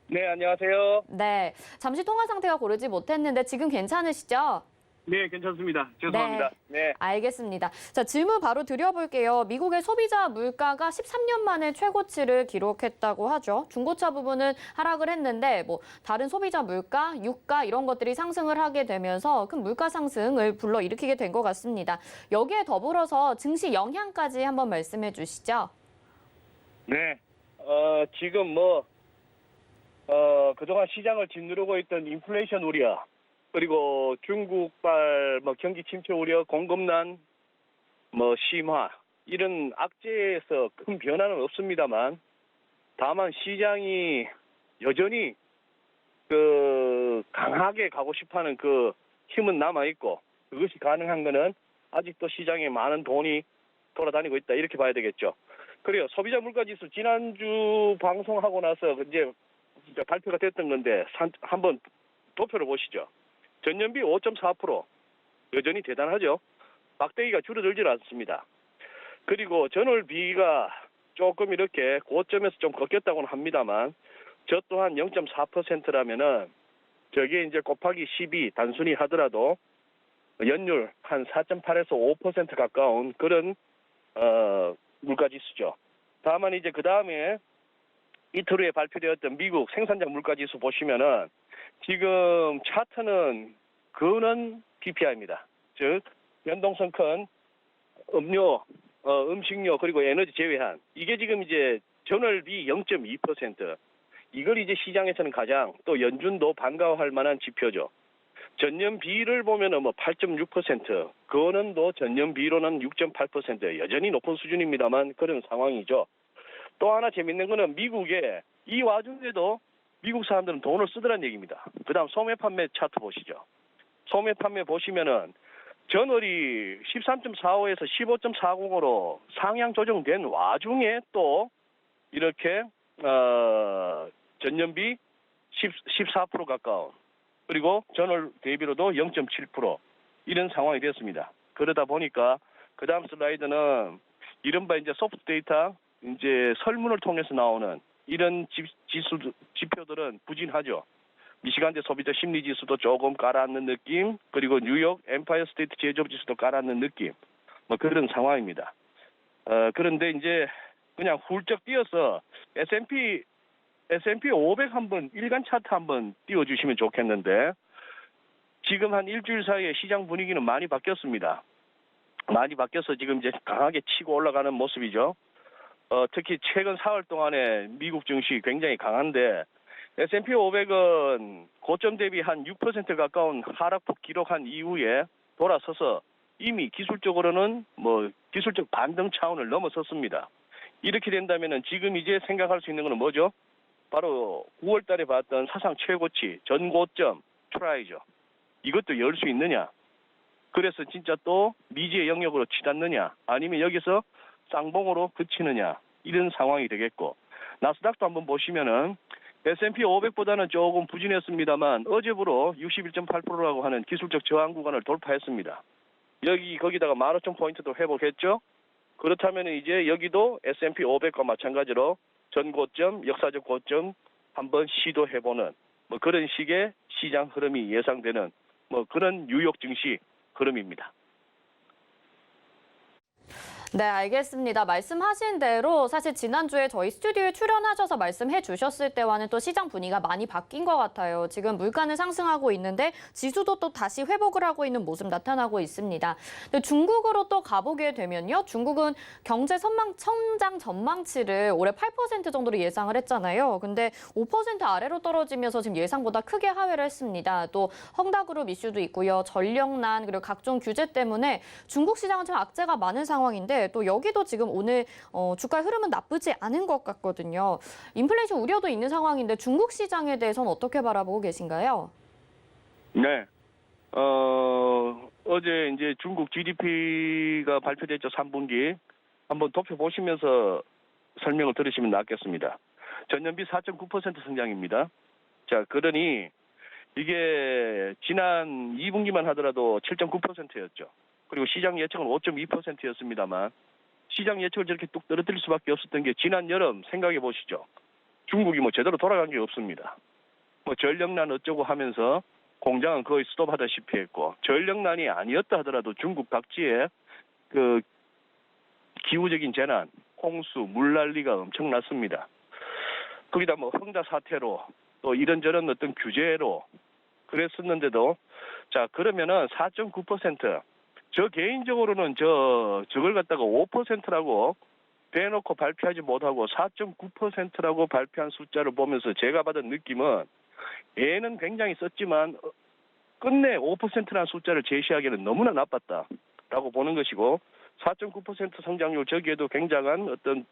네, 안녕하세요. 네, 잠시 통화 상태가 고르지 못했는데 지금 괜찮으시죠? 네, 괜찮습니다. 죄송합니다. 네. 알겠습니다. 자, 질문 바로 드려볼게요. 미국의 소비자 물가가 13년 만에 최고치를 기록했다고 하죠. 중고차 부분은 하락을 했는데 뭐 다른 소비자 물가, 유가 이런 것들이 상승을 하게 되면서 큰 물가 상승을 불러일으키게 된 것 같습니다. 여기에 더불어서 증시 영향까지 한번 말씀해 주시죠. 네. 지금 그동안 시장을 짓누르고 있던 인플레이션 우려, 그리고 중국발 경기 침체 우려, 공급난 심화, 이런 악재에서 큰 변화는 없습니다만, 다만 시장이 여전히 강하게 가고 싶어하는 그 힘은 남아있고, 그것이 가능한 거는 아직도 시장에 많은 돈이 돌아다니고 있다, 이렇게 봐야 되겠죠. 그래요. 소비자 물가지수 지난주 방송하고 나서 이제 발표가 됐던 건데 한번 도표를 보시죠. 전년비 5.4%, 여전히 대단하죠. 막대기가 줄어들질 않습니다. 그리고 전월비가 조금 이렇게 고점에서 좀 꺾였다고는 합니다만, 저 또한 0.4%라면은 저게 이제 곱하기 12 단순히 하더라도 연율 한 4.8에서 5% 가까운 그런 물가지수죠. 다만 이제 그 다음에 이틀 후에 발표되었던 미국 생산자 물가지수 보시면은 지금 차트는 근원 PPI입니다. 즉 변동성 큰 음료, 음식료 그리고 에너지 제외한, 이게 지금 이제 전월비 0.2%. 이걸 이제 시장에서는 가장 또 연준도 반가워할 만한 지표죠. 전년비를 보면은 8.6%, 근원도 전년비로는 6.8%, 여전히 높은 수준입니다만 그런 상황이죠. 또 하나 재밌는 거는 미국에 이 와중에도 미국 사람들은 돈을 쓰더란 얘기입니다. 그다음 소매 판매 차트 보시죠. 소매 판매 보시면은 전월이 13.45에서 15.40으로 상향 조정된 와중에 또 이렇게 전년비 14% 가까운, 그리고 전월 대비로도 0.7% 이런 상황이 됐습니다. 그러다 보니까 그 다음 슬라이드는 이른바 이제 소프트 데이터, 이제 설문을 통해서 나오는 이런 지표들은 부진하죠. 미시간대 소비자 심리 지수도 조금 가라앉는 느낌, 그리고 뉴욕 엠파이어 스테이트 제조업 지수도 가라앉는 느낌, 그런 상황입니다. 그런데 이제 그냥 훌쩍 뛰어서 S&P 500 한번 일간 차트 한번 띄워주시면 좋겠는데, 지금 한 일주일 사이에 시장 분위기는 많이 바뀌었습니다. 많이 바뀌어서 지금 이제 강하게 치고 올라가는 모습이죠. 특히 최근 4월 동안에 미국 증시 굉장히 강한데, S&P 500은 고점 대비 한 6% 가까운 하락폭 기록한 이후에 돌아서서 이미 기술적으로는 기술적 반등 차원을 넘어섰습니다. 이렇게 된다면은 지금 이제 생각할 수 있는 것은 뭐죠? 바로 9월 달에 봤던 사상 최고치, 전고점 트라이죠. 이것도 열 수 있느냐? 그래서 진짜 또 미지의 영역으로 치닫느냐? 아니면 여기서 쌍봉으로 그치느냐? 이런 상황이 되겠고, 나스닥도 한번 보시면은 S&P 500보다는 조금 부진했습니다만 어제부로 61.8%라고 하는 기술적 저항 구간을 돌파했습니다. 거기다가 15,000포인트도 회복했죠. 그렇다면 이제 여기도 S&P 500과 마찬가지로 전고점, 역사적 고점 한번 시도해보는 그런 식의 시장 흐름이 예상되는 그런 뉴욕 증시 흐름입니다. 네, 알겠습니다. 말씀하신 대로 사실 지난주에 저희 스튜디오에 출연하셔서 말씀해 주셨을 때와는 또 시장 분위기가 많이 바뀐 것 같아요. 지금 물가는 상승하고 있는데 지수도 또 다시 회복을 하고 있는 모습 나타나고 있습니다. 근데 중국으로 또 가보게 되면요. 중국은 경제 성장 전망치를 올해 8% 정도로 예상을 했잖아요. 근데 5% 아래로 떨어지면서 지금 예상보다 크게 하회를 했습니다. 또 헝다그룹 이슈도 있고요. 전력난 그리고 각종 규제 때문에 중국 시장은 좀 악재가 많은 상황인데 또 여기도 지금 오늘 주가 흐름은 나쁘지 않은 것 같거든요. 인플레이션 우려도 있는 상황인데 중국 시장에 대해서는 어떻게 바라보고 계신가요? 네. 어제 이제 중국 GDP가 발표됐죠. 3분기. 한번 도표 보시면서 설명을 들으시면 낫겠습니다. 전년비 4.9% 성장입니다. 자, 그러니 이게 지난 2분기만 하더라도 7.9%였죠. 그리고 시장 예측은 5.2%였습니다만 시장 예측을 저렇게 뚝 떨어뜨릴 수밖에 없었던 게 지난 여름 생각해 보시죠. 중국이 제대로 돌아간 게 없습니다. 전력난 어쩌고 하면서 공장은 거의 스톱하다시피 했고 전력난이 아니었다 하더라도 중국 각지에 그 기후적인 재난, 홍수, 물난리가 엄청났습니다. 거기다 뭐 흥다 사태로 또 이런저런 어떤 규제로 그랬었는데도 자 그러면은 4.9% 저 개인적으로는 저걸 갖다가 5%라고 대놓고 발표하지 못하고 4.9%라고 발표한 숫자를 보면서 제가 받은 느낌은 애는 굉장히 썼지만 끝내 5%라는 숫자를 제시하기에는 너무나 나빴다라고 보는 것이고 4.9% 성장률 저기에도 굉장한 어떤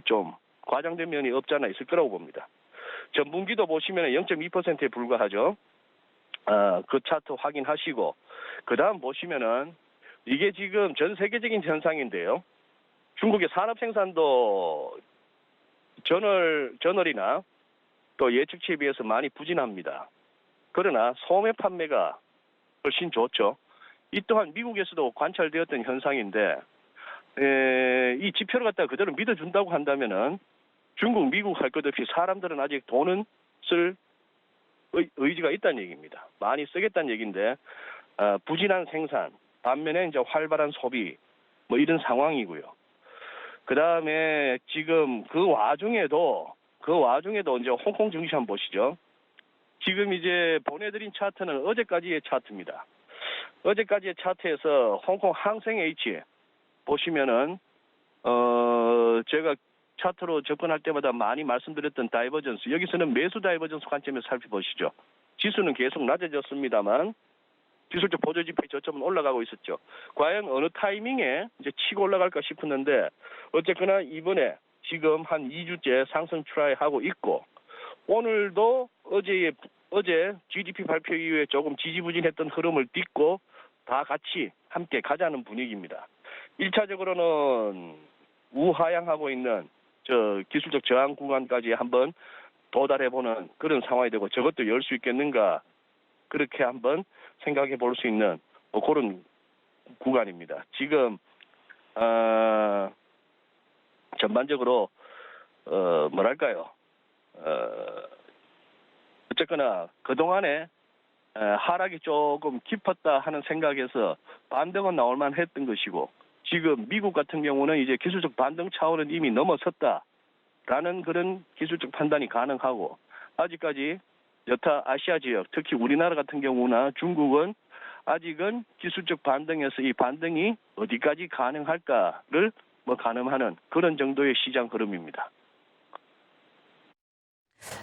좀 과장된 면이 없지 않아 있을 거라고 봅니다. 전분기도 보시면 0.2%에 불과하죠. 그 차트 확인하시고 그 다음 보시면은 이게 지금 전 세계적인 현상인데요. 중국의 산업 생산도 저널이나 또 예측치에 비해서 많이 부진합니다. 그러나 소매 판매가 훨씬 좋죠. 이 또한 미국에서도 관찰되었던 현상인데 이 지표를 갖다가 그대로 믿어준다고 한다면은 중국, 미국 할 것 없이 사람들은 아직 돈은 쓸 의지가 있다는 얘기입니다. 많이 쓰겠다는 얘기인데 부진한 생산, 반면에 이제 활발한 소비 뭐 이런 상황이고요. 그 다음에 지금 그 와중에도 이제 홍콩 증시 한번 보시죠. 지금 이제 보내드린 차트는 어제까지의 차트입니다. 어제까지의 차트에서 홍콩 항생 H 보시면은 제가 차트로 접근할 때마다 많이 말씀드렸던 다이버전스, 여기서는 매수 다이버전스 관점에서 살펴보시죠. 지수는 계속 낮아졌습니다만 기술적 보조지표의 저점은 올라가고 있었죠. 과연 어느 타이밍에 이제 치고 올라갈까 싶었는데 어쨌거나 이번에 지금 한 2주째 상승 트라이하고 있고 오늘도 어제 GDP 발표 이후에 조금 지지부진했던 흐름을 딛고 다 같이 함께 가자는 분위기입니다. 1차적으로는 우하향하고 있는 저 기술적 저항 구간까지 한번 도달해보는 그런 상황이 되고 저것도 열 수 있겠는가 그렇게 한번 생각해 볼 수 있는 그런 구간입니다. 지금 전반적으로 뭐랄까요 어쨌거나 그동안에 하락이 조금 깊었다 하는 생각에서 반등은 나올만 했던 것이고 지금 미국 같은 경우는 이제 기술적 반등 차원은 이미 넘어섰다라는 그런 기술적 판단이 가능하고 아직까지 여타 아시아 지역 특히 우리나라 같은 경우나 중국은 아직은 기술적 반등에서 이 반등이 어디까지 가능할까를 가늠하는 그런 정도의 시장 흐름입니다.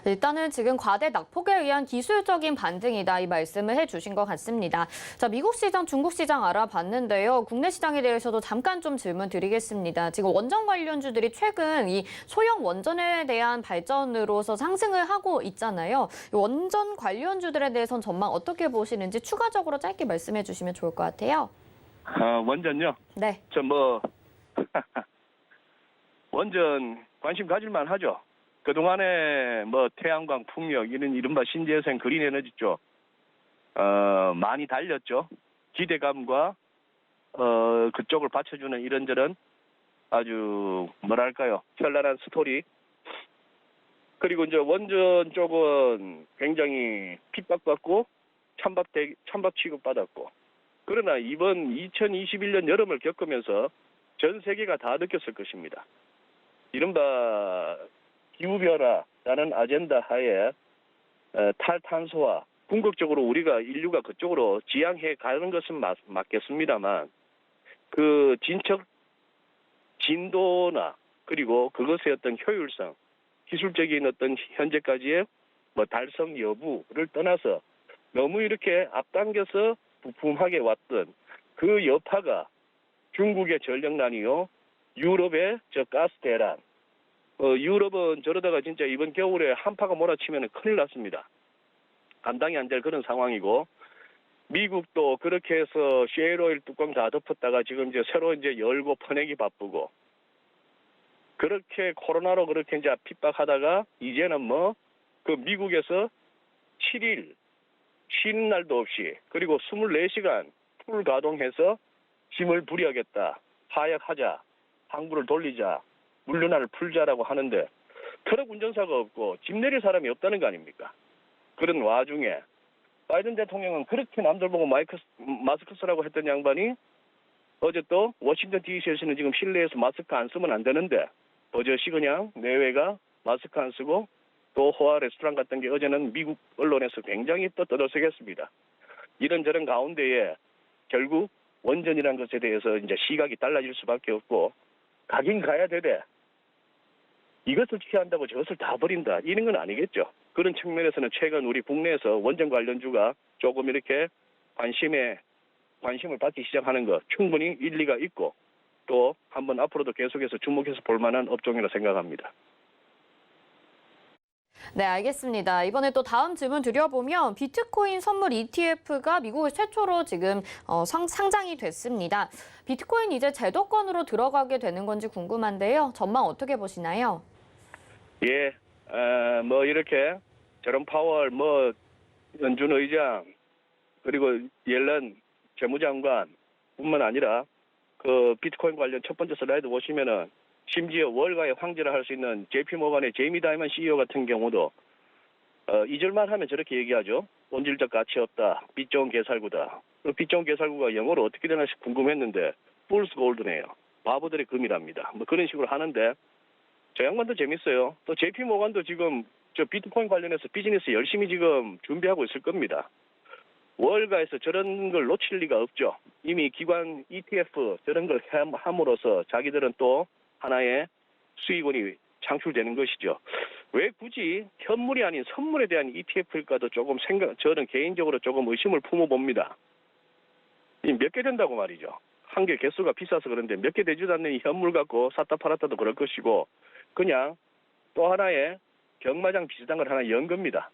일단은 지금 과대 낙폭에 의한 기술적인 반등이다 이 말씀을 해주신 것 같습니다. 자, 미국 시장, 중국 시장 알아봤는데요. 국내 시장에 대해서도 잠깐 좀 질문 드리겠습니다. 지금 원전 관련주들이 최근 이 소형 원전에 대한 발전으로서 상승을 하고 있잖아요. 이 원전 관련주들에 대해서는 전망 어떻게 보시는지 추가적으로 짧게 말씀해 주시면 좋을 것 같아요. 원전요? 네. 원전 관심 가질만 하죠. 그동안에 태양광, 풍력, 이른바 신재생 그린 에너지 쪽, 많이 달렸죠. 기대감과, 그쪽을 받쳐주는 이런저런 아주, 현란한 스토리. 그리고 이제 원전 쪽은 굉장히 핍박받고, 찬밥 취급받았고. 그러나 이번 2021년 여름을 겪으면서 전 세계가 다 느꼈을 것입니다. 이른바, 기후변화라는 아젠다 하에 탈탄소와 궁극적으로 우리가 인류가 그쪽으로 지향해 가는 것은 맞겠습니다만 그 진도나 그리고 그것의 어떤 효율성, 기술적인 어떤 현재까지의 달성 여부를 떠나서 너무 이렇게 앞당겨서 부품하게 왔던 그 여파가 중국의 전력난이요, 유럽의 가스 대란, 유럽은 저러다가 진짜 이번 겨울에 한파가 몰아치면 큰일 났습니다. 감당이 안 될 그런 상황이고, 미국도 그렇게 해서 셰일오일 뚜껑 다 덮었다가 지금 이제 새로 이제 열고 퍼내기 바쁘고, 그렇게 코로나로 그렇게 이제 핍박하다가 이제는 그 미국에서 7일 쉬는 날도 없이 그리고 24시간 풀 가동해서 힘을 부리하겠다, 하약하자, 항구를 돌리자, 물류난을 풀자라고 하는데 트럭 운전사가 없고 집 내릴 사람이 없다는 거 아닙니까? 그런 와중에 바이든 대통령은 그렇게 남들 보고 마스크 쓰라고 했던 양반이 어제 또 워싱턴 DC에서는 지금 실내에서 마스크 안 쓰면 안 되는데 버젓이 그냥 내외가 마스크 안 쓰고 또 호화 레스토랑 같은 게 어제는 미국 언론에서 굉장히 또 떠들썩했습니다. 이런저런 가운데에 결국 원전이라는 것에 대해서 이제 시각이 달라질 수밖에 없고 가긴 가야 되되 이것을 취한다고 저것을 다 버린다 이런 건 아니겠죠. 그런 측면에서는 최근 우리 국내에서 원전 관련주가 조금 이렇게 관심을 받기 시작하는 것 충분히 일리가 있고 또 한번 앞으로도 계속해서 주목해서 볼 만한 업종이라 생각합니다. 네, 알겠습니다. 이번에 또 다음 질문 드려보면 비트코인 선물 ETF가 미국에 최초로 지금 상장이 됐습니다. 비트코인 이제 제도권으로 들어가게 되는 건지 궁금한데요. 전망 어떻게 보시나요? 예, 뭐 이렇게 제롬 파월, 뭐 연준 의장 그리고 옐런 재무장관뿐만 아니라 그 비트코인 관련 첫 번째 슬라이드 보시면은 심지어 월가의 황제를 할 수 있는 JP 모건의 제이미 다이먼 CEO 같은 경우도 잊을만 하면 저렇게 얘기하죠. 본질적 가치 없다. 빚 좋은 개살구다. 빚 좋은 개살구가 영어로 어떻게 되나 궁금했는데 Fool's Gold네요. 바보들의 금이랍니다. 뭐 그런 식으로 하는데 저 양반도 재밌어요. 또 JP 모건도 지금 저 비트코인 관련해서 비즈니스 열심히 지금 준비하고 있을 겁니다. 월가에서 저런 걸 놓칠 리가 없죠. 이미 기관 ETF 저런 걸 함으로써 자기들은 또 하나의 수익원이 창출되는 것이죠. 왜 굳이 현물이 아닌 선물에 대한 ETF일까도 조금 저는 개인적으로 조금 의심을 품어봅니다. 몇 개 된다고 말이죠. 한 개 개수가 비싸서 그런데 몇 개 되지도 않는 이 현물 갖고 샀다 팔았다도 그럴 것이고 그냥 또 하나의 경마장 비슷한 걸 하나 연 겁니다.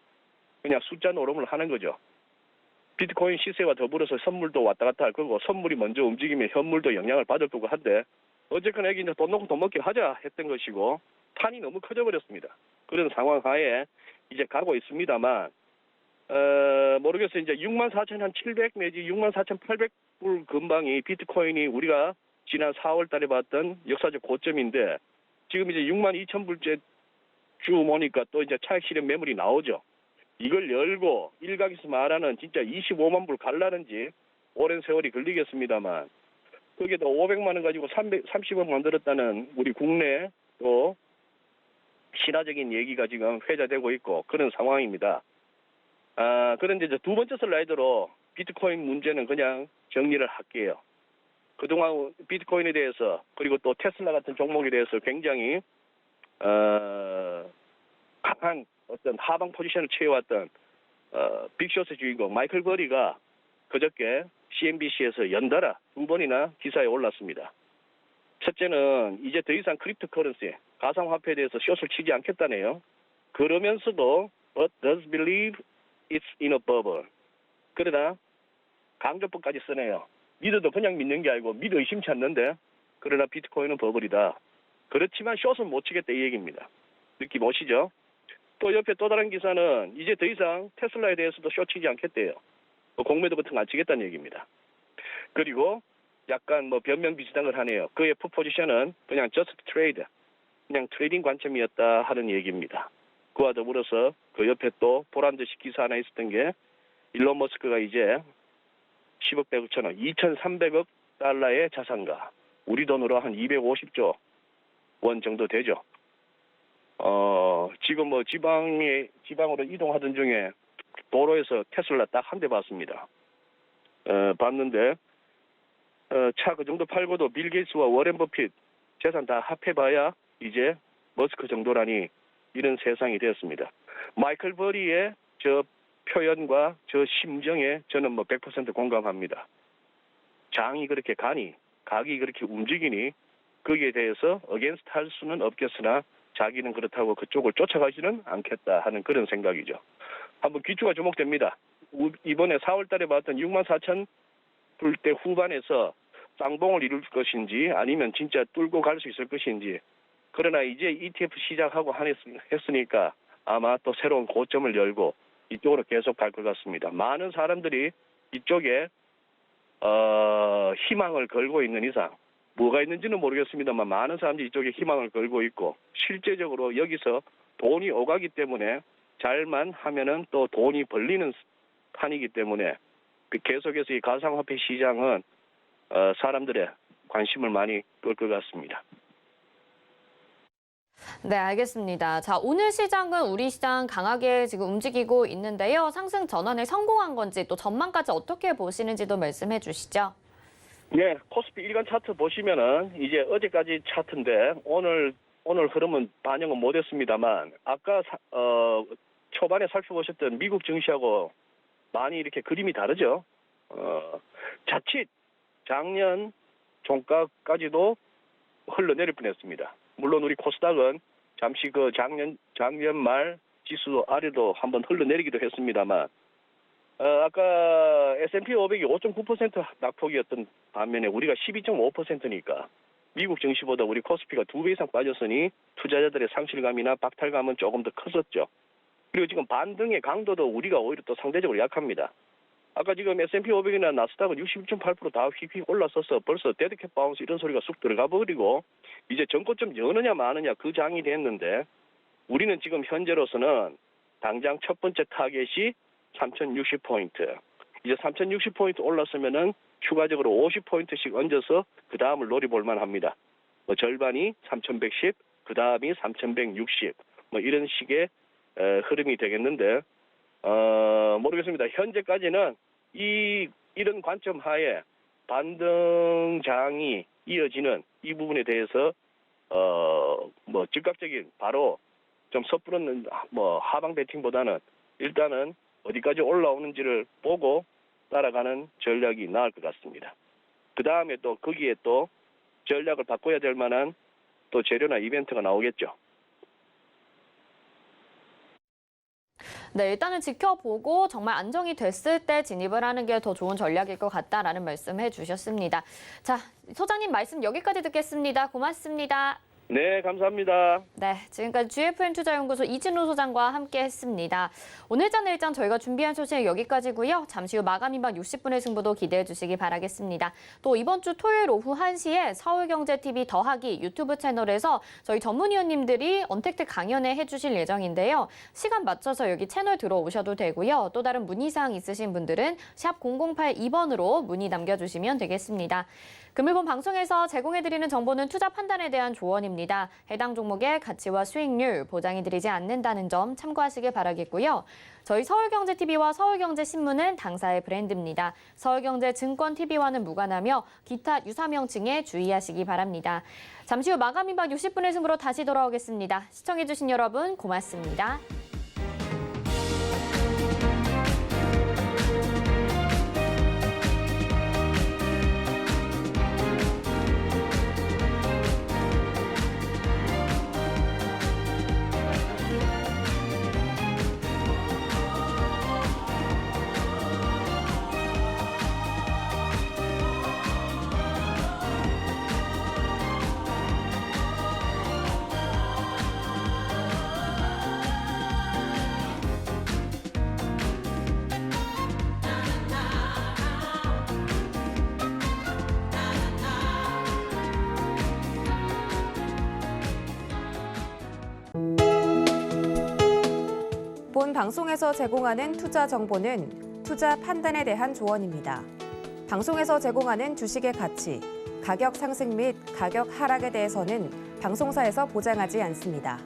그냥 숫자 노름을 하는 거죠. 비트코인 시세와 더불어서 선물도 왔다 갔다 할 거고 선물이 먼저 움직이면 현물도 영향을 받을 거고 한데 어쨌거나 여기 이제 돈 놓고 돈 먹기 하자 했던 것이고 판이 너무 커져버렸습니다. 그런 상황 하에 이제 가고 있습니다만 모르겠어요. 이제 64,700 내지 64,800불 근방이 비트코인이 우리가 지난 4월 달에 봤던 역사적 고점인데 지금 이제 62,000불째 주 보니까 또 이제 차익 실현 매물이 나오죠. 이걸 열고 일각에서 말하는 진짜 25만 불 갈라는지 오랜 세월이 걸리겠습니다만 거기에다 500만 원 가지고 30억 만들었다는 우리 국내 또 신화적인 얘기가 지금 회자되고 있고 그런 상황입니다. 그런데 이제 두 번째 슬라이드로 비트코인 문제는 그냥 정리를 할게요. 그동안 비트코인에 대해서 그리고 또 테슬라 같은 종목에 대해서 굉장히 강한 어떤 하방 포지션을 취해왔던 빅쇼트 주인공 마이클 버리가 그저께 CNBC에서 연달아 두 번이나 기사에 올랐습니다. 첫째는 이제 더 이상 크립토 커런시, 가상화폐에 대해서 숏을 치지 않겠다네요. 그러면서도 but does believe it's in a bubble. 그러나 강조법까지 쓰네요. 믿어도 그냥 믿는 게 아니고 믿어 의심치 않는데 그러나 비트코인은 버블이다. 그렇지만 숏은 못 치겠다 이 얘기입니다. 느낌 오시죠? 또 옆에 또 다른 기사는 이제 더 이상 테슬라에 대해서도 숏 치지 않겠대요. 공매도 같은 거 안 치겠다는 얘기입니다. 그리고 약간 뭐 변명 비슷한 걸 하네요. 그의 포지션은 그냥 just trade, 그냥 트레이딩 관점이었다 하는 얘기입니다. 그와 더불어서 그 옆에 또 보란듯이 기사 하나 있었던 게 일론 머스크가 이제 10억 100억 천원, 2,300억 달러의 자산가, 우리 돈으로 한 250조 원 정도 되죠. 지금 뭐 지방으로 이동하던 중에 도로에서 테슬라 딱 한 대 봤습니다. 봤는데 차 그 정도 팔고도 빌 게이츠와 워렌 버핏 재산 다 합해봐야 이제 머스크 정도라니 이런 세상이 되었습니다. 마이클 버리의 저 표현과 저 심정에 저는 뭐 100% 공감합니다. 장이 그렇게 가니 각이 그렇게 움직이니 거기에 대해서 어게인스트 할 수는 없겠으나 자기는 그렇다고 그쪽을 쫓아가지는 않겠다 하는 그런 생각이죠. 한번 귀추가 주목됩니다. 이번에 4월 달에 봤던 64,000불대 후반에서 쌍봉을 이룰 것인지 아니면 진짜 뚫고 갈 수 있을 것인지. 그러나 이제 ETF 시작하고 했으니까 아마 또 새로운 고점을 열고 이쪽으로 계속 갈 것 같습니다. 많은 사람들이 이쪽에 희망을 걸고 있는 이상 뭐가 있는지는 모르겠습니다만 많은 사람들이 이쪽에 희망을 걸고 있고 실제적으로 여기서 돈이 오가기 때문에 잘만 하면은 또 돈이 벌리는 판이기 때문에 계속해서 이 가상화폐 시장은 사람들의 관심을 많이 끌 것 같습니다. 네, 알겠습니다. 자, 오늘 시장은 우리 시장 강하게 지금 움직이고 있는데요. 상승 전환에 성공한 건지 또 전망까지 어떻게 보시는지도 말씀해 주시죠. 네, 코스피 일간 차트 보시면은 이제 어제까지 차트인데 오늘 흐름은 반영은 못했습니다만 아까 초반에 살펴보셨던 미국 증시하고 많이 이렇게 그림이 다르죠. 자칫 작년 종가까지도 흘러내릴 뻔했습니다. 물론 우리 코스닥은 잠시 그 작년 말 지수 아래도 한번 흘러내리기도 했습니다만 아까 S&P 500이 5.9% 낙폭이었던 반면에 우리가 12.5%니까 미국 증시보다 우리 코스피가 2배 이상 빠졌으니 투자자들의 상실감이나 박탈감은 조금 더 컸었죠. 그리고 지금 반등의 강도도 우리가 오히려 또 상대적으로 약합니다. 아까 지금 S&P 500이나 나스닥은 61.8% 다 휙휙 올라서서 벌써 데드캣 바운스 이런 소리가 쑥 들어가 버리고 이제 전고점 여느냐 마느냐 그 장이 됐는데 우리는 지금 현재로서는 당장 첫 번째 타겟이 3,060포인트. 이제 3,060포인트 올랐으면은 추가적으로 50포인트씩 얹어서 그 다음을 노려볼 만합니다. 절반이 3,110, 그 다음이 3,160. 이런 식의 흐름이 되겠는데 모르겠습니다. 현재까지는 이런 관점 하에 반등장이 이어지는 이 부분에 대해서 즉각적인 바로 좀 섣부른 하방 배팅보다는 일단은 어디까지 올라오는지를 보고 따라가는 전략이 나을 것 같습니다. 그 다음에 또 거기에 또 전략을 바꿔야 될 만한 또 재료나 이벤트가 나오겠죠. 네, 일단은 지켜보고 정말 안정이 됐을 때 진입을 하는 게 더 좋은 전략일 것 같다라는 말씀해 주셨습니다. 자, 소장님 말씀 여기까지 듣겠습니다. 고맙습니다. 네, 감사합니다. 네, 지금까지 GFN 투자연구소 이진우 소장과 함께했습니다. 오늘 장 일장 저희가 준비한 소식 여기까지고요. 잠시 후 마감 임박 60분의 승부도 기대해 주시기 바라겠습니다. 또 이번 주 토요일 오후 1시에 서울경제TV 더하기 유튜브 채널에서 저희 전문위원님들이 언택트 강연회 해주실 예정인데요. 시간 맞춰서 여기 채널 들어오셔도 되고요. 또 다른 문의사항 있으신 분들은 샵 0082번으로 문의 남겨주시면 되겠습니다. 금일본 방송에서 제공해드리는 정보는 투자 판단에 대한 조언입니다. 해당 종목의 가치와 수익률 보장해드리지 않는다는 점 참고하시길 바라겠고요. 저희 서울경제TV와 서울경제신문은 당사의 브랜드입니다. 서울경제증권TV와는 무관하며 기타 유사명칭에 주의하시기 바랍니다. 잠시 후 마감 임박 60분의 승부로 다시 돌아오겠습니다. 시청해주신 여러분 고맙습니다. 본 방송에서 제공하는 투자 정보는 투자 판단에 대한 조언입니다. 방송에서 제공하는 주식의 가치, 가격 상승 및 가격 하락에 대해서는 방송사에서 보장하지 않습니다.